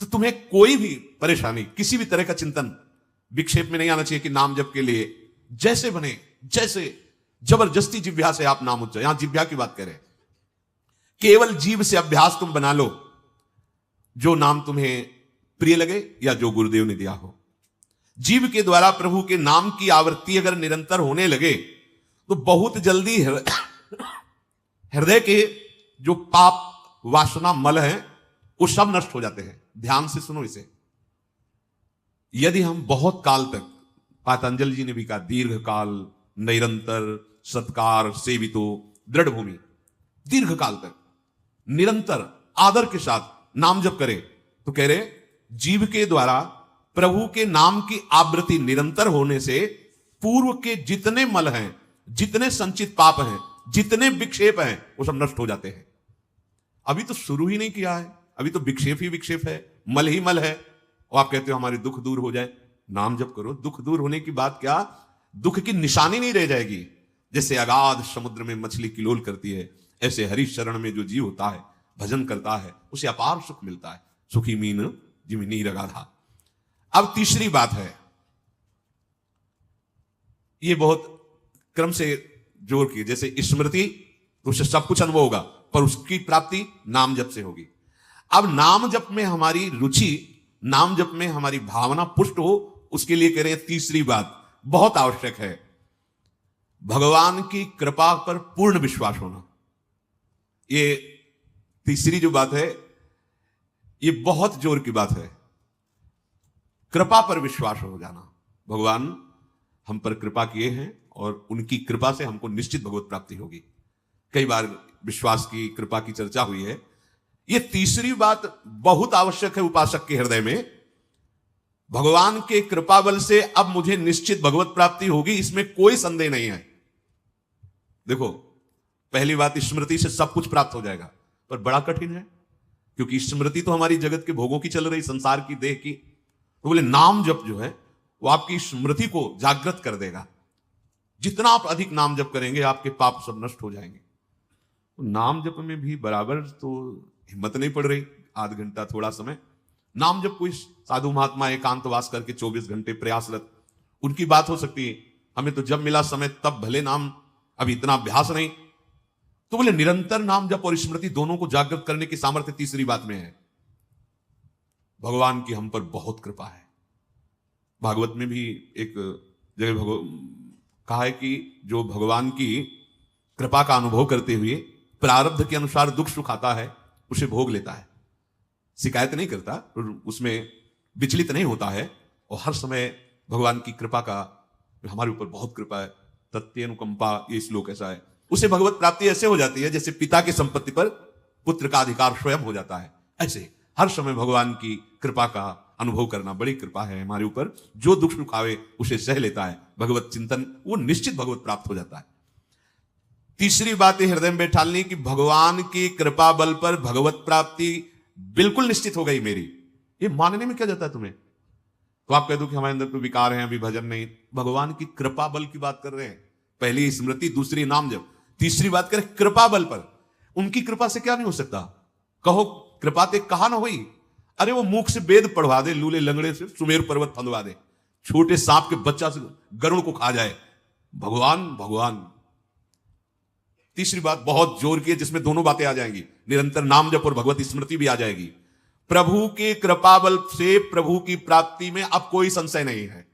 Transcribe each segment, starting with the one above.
तो तुम्हें कोई भी परेशानी, किसी भी तरह का चिंतन विक्षेप में नहीं आना चाहिए कि नाम जप के लिए जैसे बने, जैसे जबरदस्ती जिह्वा से आप नाम उच्चारण, यहां जिह्वा की बात करें, केवल जीव से अभ्यास तुम बना लो, जो नाम तुम्हें प्रिय लगे या जो गुरुदेव ने दिया हो। जीव के द्वारा प्रभु के नाम की आवृत्ति अगर निरंतर होने लगे तो बहुत जल्दी हृदय के जो पाप वासना मल है वो सब नष्ट हो जाते हैं। ध्यान से सुनो इसे। यदि हम बहुत काल तक, पातंजलि जी ने भी कहा, दीर्घ काल निरंतर सत्कार सेवितो दृढ़ भूमि, दीर्घ काल तक निरंतर आदर के साथ नाम जप करे, तो कह रहे जीव के द्वारा प्रभु के नाम की आवृत्ति निरंतर होने से पूर्व के जितने मल हैं, जितने संचित पाप हैं, जितने विक्षेप हैं, वो सब नष्ट हो जाते हैं। अभी तो शुरू ही नहीं किया है, अभी तो विक्षेप ही विक्षेप है, मल ही मल है, और आप कहते हो हमारे दुख दूर हो जाए। नाम जप करो, दुख दूर होने की बात क्या, दुख की निशानी नहीं रह जाएगी। जैसे अगाध समुद्र में मछली किलोल करती है, ऐसे हरि शरण में जो जीव होता है, भजन करता है, उसे अपार सुख मिलता है। सुखी मीन जिमी नीर अगाधा। अब तीसरी बात है, ये बहुत क्रम से जोर की, जैसे स्मृति तो उसे सब कुछ अनुभव होगा, पर उसकी प्राप्ति नाम जप से होगी। अब नाम जप में हमारी रुचि, नाम जप में हमारी भावना पुष्ट हो, उसके लिए कह रहे हैं तीसरी बात बहुत आवश्यक है, भगवान की कृपा पर पूर्ण विश्वास होना। ये तीसरी जो बात है, ये बहुत जोर की बात है, कृपा पर विश्वास हो जाना। भगवान हम पर कृपा किए हैं और उनकी कृपा से हमको निश्चित भगवत प्राप्ति होगी। कई बार विश्वास की, कृपा की चर्चा हुई है। यह तीसरी बात बहुत आवश्यक है उपासक के हृदय में। भगवान के कृपा बल से अब मुझे निश्चित भगवत प्राप्ति होगी, इसमें कोई संदेह नहीं है। देखो, पहली बात, स्मृति से सब कुछ प्राप्त हो जाएगा, पर बड़ा कठिन है, क्योंकि स्मृति तो हमारी जगत के भोगों की चल रही, संसार की, देह की। तो बोले नाम जप जो है वो आपकी स्मृति को जागृत कर देगा। जितना आप अधिक नाम जप करेंगे, आपके पाप सब नष्ट हो जाएंगे। तो नाम जप में भी बराबर तो हिम्मत नहीं पड़ रही, आध घंटा थोड़ा समय नाम जप, कोई साधु महात्मा एकांतवास करके 24 घंटे प्रयासरत, उनकी बात हो सकती है। हमें तो जब मिला समय तब भले नाम, अभी इतना अभ्यास नहीं। तो बोले निरंतर नाम जप और स्मृति दोनों को जागृत करने की सामर्थ्य तीसरी बात में है। भगवान की हम पर बहुत कृपा है। भागवत में भी एक जगह कहा है कि जो भगवान की कृपा का अनुभव करते हुए प्रारब्ध के अनुसार दुख सुख आता है, उसे भोग लेता है, शिकायत नहीं करता, उसमें विचलित नहीं होता है, और हर समय भगवान की कृपा का, हमारे ऊपर बहुत कृपा है, तत्यनुकंपा, ये श्लोक ऐसा है। उसे भगवत प्राप्ति ऐसे हो जाती है जैसे पिता की संपत्ति पर पुत्र का अधिकार स्वयं हो जाता है। ऐसे हर समय भगवान की कृपा का अनुभव करना बड़ी कृपा है हमारे ऊपर। जो दुख सुख आवे उसे सह लेता है, भगवत चिंतन, वो निश्चित भगवत प्राप्त हो जाता है। तीसरी बात हृदय में बैठालनी कि भगवान की कृपा बल पर भगवत प्राप्ति बिल्कुल निश्चित हो गई मेरी। ये मानने में क्या जाता है तुम्हें? तो आप कह दो कि हमारे अंदर तो विकार है, अभी भजन नहीं। भगवान की कृपा बल की बात कर रहे हैं। पहली स्मृति, दूसरी नाम जप, तीसरी बात करें कृपा बल पर। उनकी कृपा से क्या नहीं हो सकता? कहो कृपा ते कहा ना हुई। अरे वो मुख से वेद पढ़वा दे, लूले लंगड़े से सुमेर पर्वत फंदवा दे, छोटे सांप के बच्चा से गरुड़ को खा जाए, भगवान भगवान। तीसरी बात बहुत जोर की है, जिसमें दोनों बातें आ जाएंगी, निरंतर नाम जप और भगवत स्मृति भी आ जाएगी। प्रभु के कृपा बल से प्रभु की प्राप्ति में अब कोई संशय नहीं है।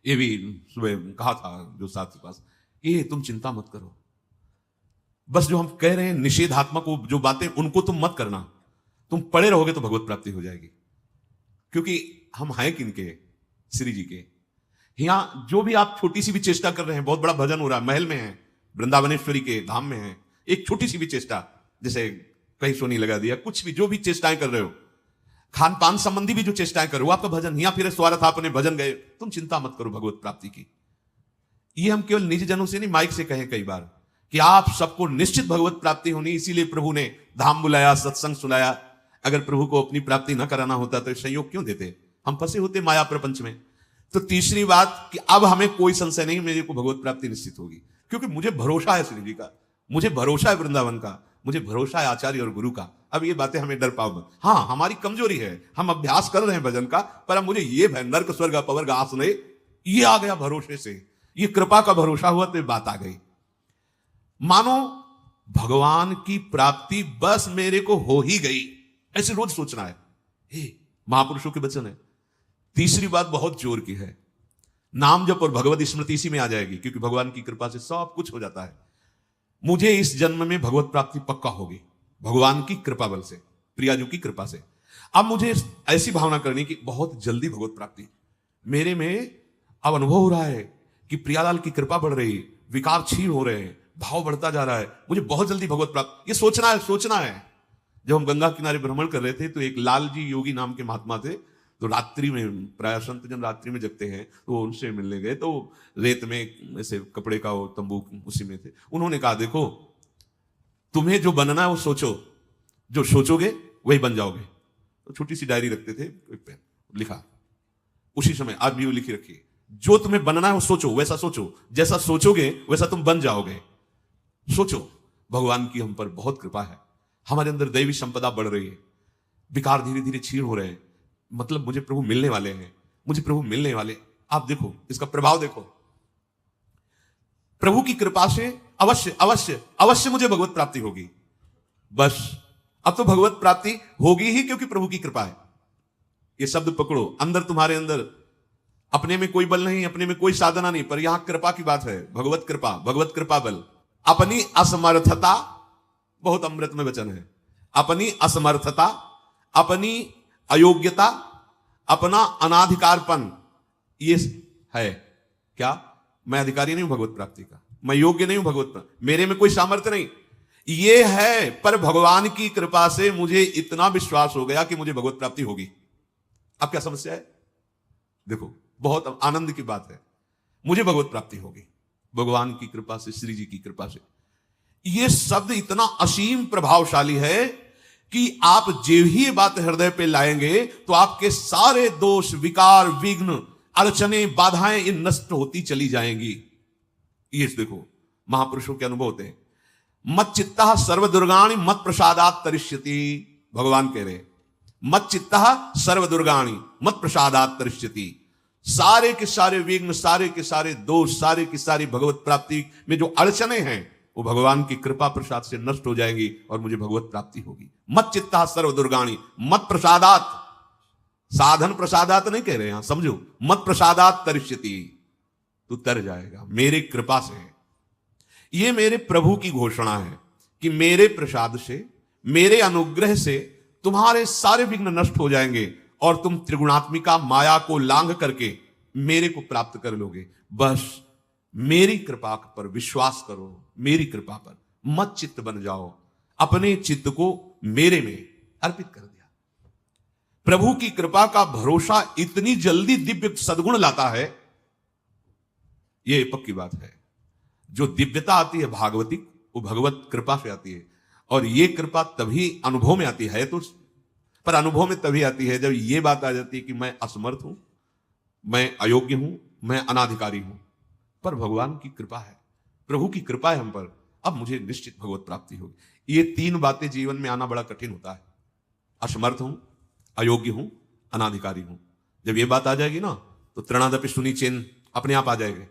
ये भी सुबह कहा था जो साथ के पास, ये तुम चिंता मत करो, बस जो हम कह रहे हैं निषेधात्मक जो बातें, उनको तुम मत करना, तुम पड़े रहोगे तो भगवत प्राप्ति हो जाएगी। क्योंकि हम हैं किनके? श्री जी के। यहां जो भी आप छोटी सी भी चेष्टा कर रहे हैं, बहुत बड़ा भजन हो रहा है, महल में है, वृंदावनेश्वरी के धाम में है, एक छोटी सी भी चेष्टा, जैसे कहीं सोनी लगा दिया, कुछ भी जो भी चेष्टाएं कर रहे हो, खान पान संबंधी भी जो चेष्टाएं कर रहे हो, आपका भजन यहाँ फिर स्वार्थ आपने भजन गए, तुम चिंता मत करो भगवत प्राप्ति की। ये हम केवल निज जनों से नहीं, माइक से कहें कई बार कि आप सबको निश्चित भगवत प्राप्ति होनी, इसीलिए प्रभु ने धाम बुलाया, सत्संग सुनाया। अगर प्रभु को अपनी प्राप्ति न कराना होता तो संयोग क्यों देते? हम फंसे होते माया प्रपंच में। तो तीसरी बात कि अब हमें कोई संशय नहीं, मेरे को भगवत प्राप्ति निश्चित होगी, क्योंकि मुझे भरोसा है श्री जी का, मुझे भरोसा है वृंदावन का, मुझे भरोसा है आचार्य और गुरु का। अब ये बातें हमें डर पाओ मत। हाँ, हमारी कमजोरी है, हम अभ्यास कर रहे हैं भजन का, पर अब मुझे ये नर्क स्वर्ग अपवर्ग आसने ये आ गया भरोसे से, ये कृपा का भरोसा हुआ तो ये बात आ गई। मानो भगवान की प्राप्ति बस मेरे को हो ही गई, ऐसे रोज सोचना है। हे महापुरुषों के वचन है। तीसरी बात बहुत जोर की है, नाम जप और भगवत स्मृति इसी में आ जाएगी, क्योंकि भगवान की कृपा से सब कुछ हो जाता है। मुझे इस जन्म में भगवत प्राप्ति पक्का होगी, भगवान की कृपा बल से, प्रियाजू की कृपा से। अब मुझे ऐसी भावना करनी कि बहुत जल्दी भगवत प्राप्ति मेरे में अब अनुभव हो रहा है कि प्रियालाल की कृपा बढ़ रही, विकार क्षीण हो रहे हैं, भाव बढ़ता जा रहा है, मुझे बहुत जल्दी भगवत प्राप्त। ये सोचना है, सोचना है। जब हम गंगा किनारे भ्रमण कर रहे थे तो एक लाल जी योगी नाम के महात्मा थे, तो रात्रि में, प्राय संत जन रात्रि में जगते हैं, तो उनसे मिलने गए, तो रेत में ऐसे कपड़े का वो तंबू उसी में थे। उन्होंने कहा देखो तुम्हें जो बनना है वो सोचो, जो सोचोगे वही बन जाओगे। तो छोटी सी डायरी रखते थे, पेन लिखा उसी समय, आज भी वो लिखी रखी, जो तुम्हें बनना है वो सोचो, वैसा सोचो, जैसा सोचोगे वैसा तुम बन जाओगे। सोचो, भगवान की हम पर बहुत कृपा है, हमारे अंदर दैवी संपदा बढ़ रही है, विकार धीरे धीरे क्षीण हो रहे हैं, मतलब मुझे प्रभु मिलने वाले हैं, मुझे प्रभु मिलने वाले। आप देखो इसका प्रभाव देखो, प्रभु की कृपा से अवश्य अवश्य अवश्य मुझे भगवत प्राप्ति होगी। बस अब तो भगवत प्राप्ति होगी ही, क्योंकि प्रभु की कृपा है। ये शब्द पकड़ो, अंदर तुम्हारे अंदर अपने में कोई बल नहीं, अपने में कोई साधना नहीं, पर यहां कृपा की बात है, भगवत कृपा, भगवत कृपा बल। अपनी असमर्थता, बहुत अमृत में वचन है, अपनी असमर्थता, अपनी अयोग्यता, अपना अनाधिकारपन, ये है क्या? मैं अधिकारी नहीं हूं भगवत प्राप्ति का, मैं योग्य नहीं हूं भगवत प्राप्ति, मेरे में कोई सामर्थ्य नहीं, ये है। पर भगवान की कृपा से मुझे इतना विश्वास हो गया कि मुझे भगवत प्राप्ति होगी। अब क्या समस्या है? देखो बहुत आनंद की बात है, मुझे भगवत प्राप्ति होगी भगवान की कृपा से, श्री जी की कृपा से। यह शब्द इतना असीम प्रभावशाली है कि आप जो ही बात हृदय पे लाएंगे तो आपके सारे दोष, विकार, विघ्न, अड़चने, बाधाएं ये नष्ट होती चली जाएंगी। ये देखो महापुरुषों के अनुभव होते हैं। मत चित्ता सर्व दुर्गाणी मत प्रसादात तरिष्यति, भगवान कह रहे मत चित्ता सर्व दुर्गाणी मत प्रसादात तरिष्यति। सारे के सारे विघ्न, सारे के सारे दोष, सारे की सारी भगवत प्राप्ति में जो अड़चने हैं वो भगवान की कृपा प्रसाद से नष्ट हो जाएंगी और मुझे भगवत प्राप्ति होगी। मत चित्ता सर्व दुर्गाणी मत प्रसादात, साधन प्रसादात नहीं कह रहे हैं, समझो, मत प्रसादात तरिष्यति, तू तर जाएगा मेरी कृपा से। ये मेरे प्रभु की घोषणा है कि मेरे प्रसाद से, मेरे अनुग्रह से तुम्हारे सारे विघ्न नष्ट हो जाएंगे और तुम त्रिगुणात्मिका माया को लांघ करके मेरे को प्राप्त कर लोगे। बस मेरी कृपा पर विश्वास करो, मेरी कृपा पर मत चित्त बन जाओ। अपने चित्त को मेरे में अर्पित कर दिया। प्रभु की कृपा का भरोसा इतनी जल्दी दिव्य सद्गुण लाता है, यह पक्की बात है। जो दिव्यता आती है भागवतिक, वो भगवत कृपा से आती है, और ये कृपा तभी अनुभव में आती है, तो पर अनुभव में तभी आती है जब ये बात आ जाती है कि मैं असमर्थ हूं, मैं अयोग्य हूं, मैं अनाधिकारी हूं। पर भगवान की कृपा है, प्रभु की कृपा है हम पर, अब मुझे निश्चित भगवत प्राप्ति होगी। ये तीन बातें जीवन में आना बड़ा कठिन होता है। असमर्थ हूं, अयोग्य हूं, अनाधिकारी हूं। जब ये बात आ जाएगी ना तो तृणादपि सुनी चेन अपने आप आ जाएगा,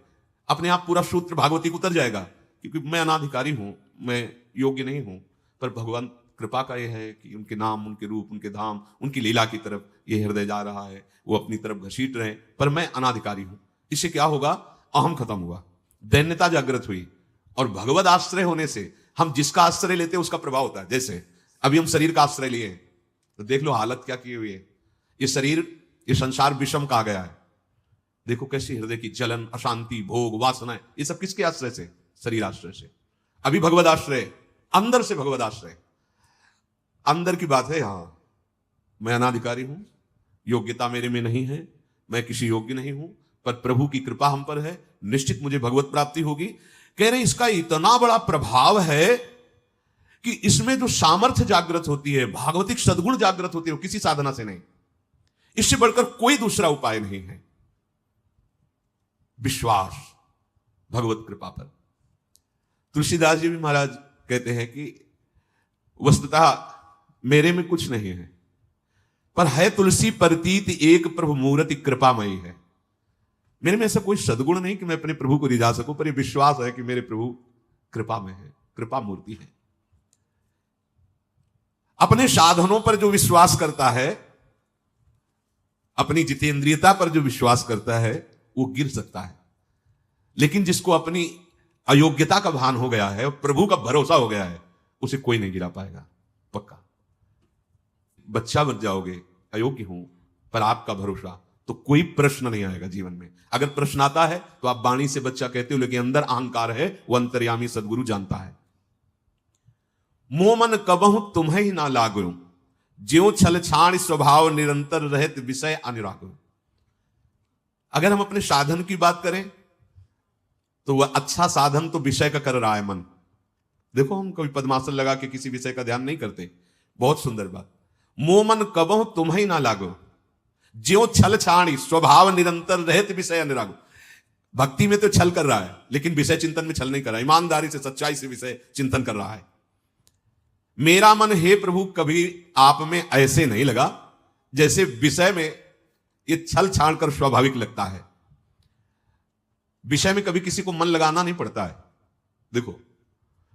अपने आप पूरा सूत्र भागवती उतर जाएगा, क्योंकि मैं अनाधिकारी हूं, मैं योग्य नहीं हूं। पर भगवान कृपा का यह है कि उनके नाम, उनके रूप, उनके धाम, उनकी लीला की तरफ ये हृदय जा रहा है, वो अपनी तरफ घसीट रहे हैं, पर मैं अनाधिकारी हूं। इससे क्या होगा? अहम खत्म हुआ, दैन्यता जागृत हुई, और भगवत आश्रय होने से हम जिसका आश्रय लेते हैं उसका प्रभाव होता है। जैसे अभी हम शरीर का आश्रय लिए तो देख लो हालत क्या की हुई है। ये शरीर, ये संसार विषम कहा गया है। देखो कैसी हृदय की जलन, अशांति, भोग, वासनाएं, ये सब किसके आश्रय से? शरीर आश्रय से। अभी भगवत आश्रय, अंदर से भगवत आश्रय, अंदर की बात है। यहां मैं अनाधिकारी हूं, योग्यता मेरे में नहीं है, मैं किसी योग्य नहीं हूं, पर प्रभु की कृपा हम पर है, निश्चित मुझे भगवत प्राप्ति होगी। कह रहे इसका इतना बड़ा प्रभाव है कि इसमें जो सामर्थ्य जागृत होती है, भागवतिक सद्गुण जागृत होती है, वो किसी साधना से नहीं, इससे बढ़कर कोई दूसरा उपाय नहीं है। विश्वास भगवत कृपा पर। तुलसीदास जी भी महाराज कहते हैं कि वस्तुतः मेरे में कुछ नहीं है, पर है तुलसी प्रतीत एक प्रभु मूर्ति कृपामयी है। मेरे में ऐसा कोई सद्गुण नहीं कि मैं अपने प्रभु को रिझा सकूं, पर यह विश्वास है कि मेरे प्रभु कृपा में है, कृपा मूर्ति है। अपने साधनों पर जो विश्वास करता है, अपनी जितेंद्रियता पर जो विश्वास करता है, वो गिर सकता है। लेकिन जिसको अपनी अयोग्यता का भान हो गया है और प्रभु का भरोसा हो गया है, उसे कोई नहीं गिरा पाएगा, पक्का। बच्चा बन जाओगे, अयोग्य हूं, पर आपका भरोसा, तो कोई प्रश्न नहीं आएगा जीवन में। अगर प्रश्न आता है तो आप वाणी से बच्चा कहते हो, लेकिन अंदर अहंकार है, वो अंतर्यामी सदगुरु जानता है। मोमन कबहु तुम्हें ही ना लागू, ज्यों छल छाण स्वभाव निरंतर रहत विषय अनुराग। अगर हम अपने साधन की बात करें तो वह अच्छा साधन तो विषय का कर रहा है मन। देखो, हम कभी पद्मासन लगा के किसी विषय का ध्यान नहीं करते। बहुत सुंदर बात। मोमन कबहु तुम्हें ना लागो, ज्यों छल छाणी स्वभाव निरंतर रहत विषय अनुराग। भक्ति में तो छल कर रहा है, लेकिन विषय चिंतन में छल नहीं कर रहा, ईमानदारी से सच्चाई से विषय चिंतन कर रहा है। मेरा मन हे प्रभु कभी आप में ऐसे नहीं लगा जैसे विषय में ये छल छाड़ कर स्वाभाविक लगता है। विषय में कभी किसी को मन लगाना नहीं पड़ता है। देखो,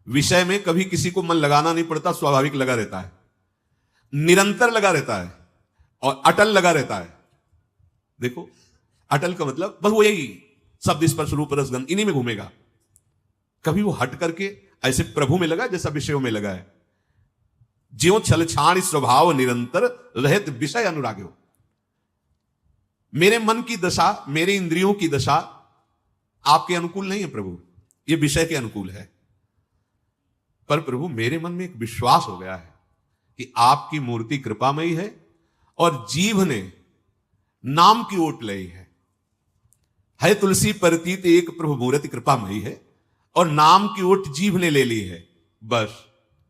विषय में कभी किसी को मन लगाना नहीं पड़ता, स्वाभाविक लगा रहता है, निरंतर लगा रहता है और अटल लगा रहता है। देखो, अटल का मतलब बस वो यही शब्द स्पर्श रूप रस गंध इन्हीं में घूमेगा। कभी वो हट करके ऐसे प्रभु में लगा जैसा विषयों में लगा है। ज्यों छल छाण स्वभाव निरंतर रहत विषय अनुराग्यो। मेरे मन की दशा, मेरे इंद्रियों की दशा आपके अनुकूल नहीं है प्रभु, ये विषय के अनुकूल है। पर प्रभु मेरे मन में एक विश्वास हो गया है कि आपकी मूर्ति कृपामयी है और जीव ने नाम की ओट ली है तुलसी प्रतीत एक प्रभु मूर्ति कृपामयी है और नाम की ओट जीव ने ले ली है। बस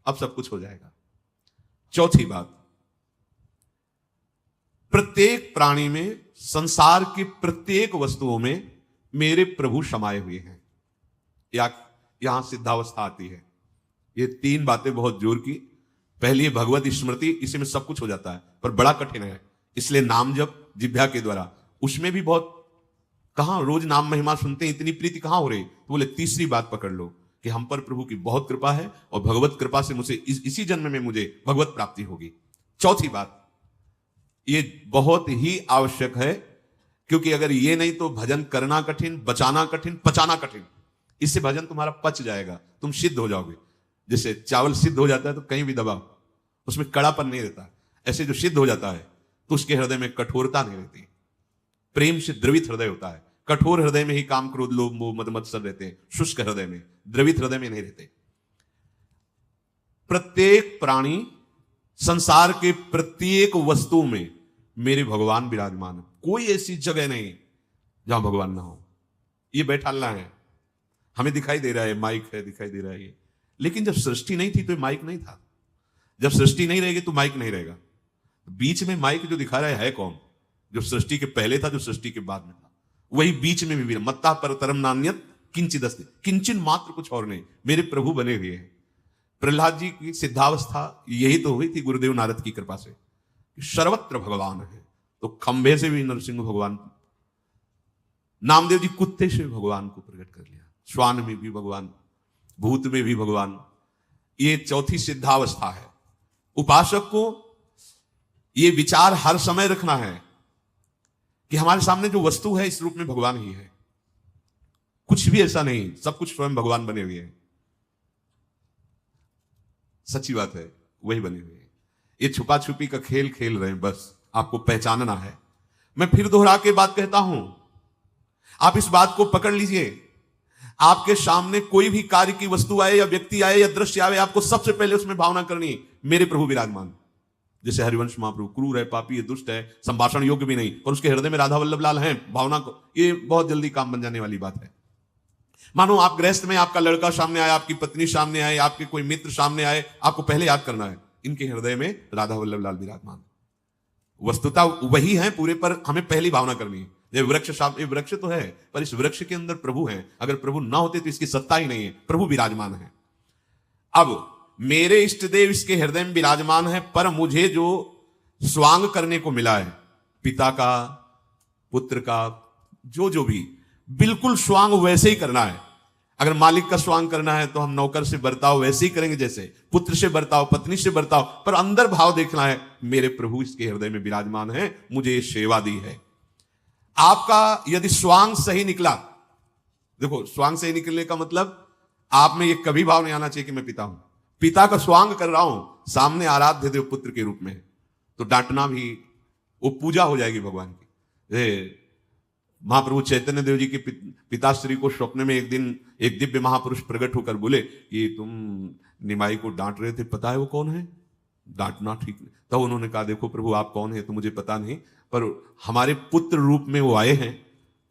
अब सब कुछ हो जाएगा। चौथी बात, प्रत्येक प्राणी में, संसार की प्रत्येक वस्तुओं में मेरे प्रभु समाये हुए हैं। यहां सिद्धावस्था आती है। ये तीन बातें बहुत जोर की। पहली है भगवत स्मृति, इसी में सब कुछ हो जाता है, पर बड़ा कठिन है। इसलिए नाम जप जिह्वा के द्वारा, उसमें भी बहुत, कहां रोज नाम महिमा सुनते हैं, इतनी प्रीति कहां हो रही। तो बोले तीसरी बात पकड़ लो कि हम पर प्रभु की बहुत कृपा है और भगवत कृपा से मुझे इसी जन्म में मुझे भगवत प्राप्ति होगी। चौथी बात, ये बहुत ही आवश्यक है, क्योंकि अगर ये नहीं तो भजन करना कठिन, बचाना कठिन, पचाना कठिन। इससे भजन तुम्हारा पच जाएगा, तुम सिद्ध हो जाओगे। जैसे चावल सिद्ध हो जाता है तो कहीं भी दबाओ उसमें कड़ापन नहीं रहता, ऐसे जो सिद्ध हो जाता है तो उसके हृदय में कठोरता नहीं रहती, प्रेम से द्रवित हृदय होता है। कठोर हृदय में ही काम क्रोध लोभ मोह मद मत्सर रहते हैं, शुष्क हृदय में, द्रवित हृदय में नहीं रहते। प्रत्येक प्राणी, संसार के प्रत्येक वस्तु में मेरे भगवान विराजमान है। कोई ऐसी जगह नहीं जहां भगवान ना हो। ये बैठालना है, हमें दिखाई दे रहा है, माइक है, दिखाई दे रहा है ये, लेकिन जब सृष्टि नहीं थी तो माइक नहीं था। जब सृष्टि नहीं रहेगी तो माइक नहीं रहेगा। बीच में माइक जो दिखा रहा है कौन? जो सृष्टि के पहले था, जो सृष्टि के बाद में था, वही बीच में भी। मत्ता पर तरम नान्यत किंचित अस्ति, किंचन मात्र, कुछ और नहीं, मेरे प्रभु बने हुए हैं। प्रहलाद जी की सिद्धावस्था यही तो हुई थी गुरुदेव नारद की कृपा से, सर्वत्र भगवान है। तो खंभे से भी नरसिंह भगवान, नामदेव जी कुत्ते से भगवान को प्रकट कर लिया, श्वान में भी भगवान, भूत में भी भगवान। ये चौथी सिद्धावस्था है। उपासक को ये विचार हर समय रखना है कि हमारे सामने जो वस्तु है इस रूप में भगवान ही है, कुछ भी ऐसा नहीं, सब कुछ स्वयं भगवान बने हुए हैं। सच्ची बात है, वही बने हुए हैं। ये छुपा छुपी का खेल खेल रहे हैं, बस आपको पहचानना है। मैं फिर दोहरा के बात कहता हूं, आप इस बात को पकड़ लीजिए। आपके सामने कोई भी कार्य की वस्तु आए या व्यक्ति आए या दृश्य आए, आपको सबसे पहले उसमें भावना करनी है, मेरे प्रभु विराजमान। जैसे हरिवंश महाप्रभु क्रूर है, पापी है, दुष्ट है, संभाषण योग्य भी नहीं, पर उसके हृदय में राधा वल्लभ लाल हैं, भावना को, ये बहुत जल्दी काम बन जाने वाली बात है। मानो आप गृहस्थ में, आपका लड़का सामने आए, आपकी पत्नी सामने आए, आपके कोई मित्र सामने आए, आपको पहले याद करना है इनके हृदय में राधा वल्लभ लाल विराजमान। वस्तुता वही है पूरे, पर हमें पहली भावना करनी है। ये वृक्ष तो है, पर इस वृक्ष के अंदर प्रभु है। अगर प्रभु ना होते तो इसकी सत्ता ही नहीं है, प्रभु विराजमान है। अब मेरे इष्ट देव इसके हृदय में विराजमान है, पर मुझे जो स्वांग करने को मिला है पिता का, पुत्र का, जो भी, बिल्कुल स्वांग वैसे ही करना है। अगर मालिक का स्वांग करना है तो हम नौकर से बर्ताव वैसे ही करेंगे, जैसे पुत्र से बर्ताव, पत्नी से बर्ताव, पर अंदर भाव देखना है मेरे प्रभु इसके हृदय में विराजमान है, मुझे ये सेवा दी है। आपका यदि स्वांग सही निकला, देखो स्वांग सही निकलने का मतलब आप में ये कभी भाव नहीं आना चाहिए कि मैं पिता हूं, पिता का स्वांग कर रहा हूं, सामने आराध्य देव पुत्र के रूप में है, तो डांटना भी वो पूजा हो जाएगी भगवान की। महाप्रभु चैतन्य देव जी के पिताश्री को स्वप्न में एक दिन एक दिव्य महापुरुष प्रकट होकर बोले कि तुम निमाई को डांट रहे थे, पता है वो कौन है? डांटना ठीक नहीं। तब उन्होंने कहा देखो प्रभु आप कौन है तो मुझे पता नहीं, पर हमारे पुत्र रूप में वो आए हैं,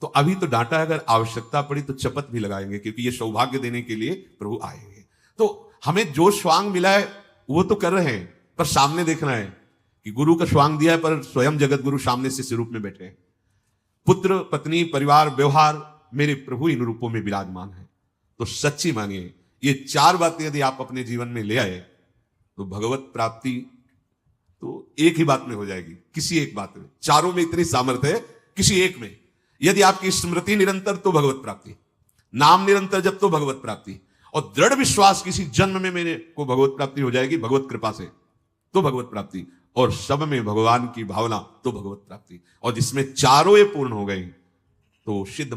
तो अभी तो डांटा है, अगर आवश्यकता पड़ी तो चपत भी लगाएंगे, क्योंकि ये सौभाग्य देने के लिए प्रभु आए हैं। तो हमें जो स्वांग मिला है वो तो कर रहे हैं, पर सामने देखना है कि गुरु का स्वांग दिया है, पर स्वयं जगत गुरु सामने शिष्य रूप में बैठे हैं। पुत्र, पत्नी, परिवार, व्यवहार, मेरे प्रभु इन रूपों में विराजमान है। तो सच्ची मानिए ये चार बातें यदि आप अपने जीवन में ले आए तो भगवत प्राप्ति तो एक ही बात में हो जाएगी, किसी एक बात में। चारों में इतनी सामर्थ्य है, किसी एक में यदि आपकी स्मृति निरंतर तो भगवत प्राप्ति, नाम निरंतर जब तो भगवत प्राप्ति, और दृढ़ विश्वास किसी जन्म में मेरे को भगवत प्राप्ति हो जाएगी भगवत कृपा से, तो भगवत प्राप्ति, और सब में भगवान की भावना तो भगवत प्राप्ति। और जिसमें चारों ये पूर्ण हो गई तो सिद्ध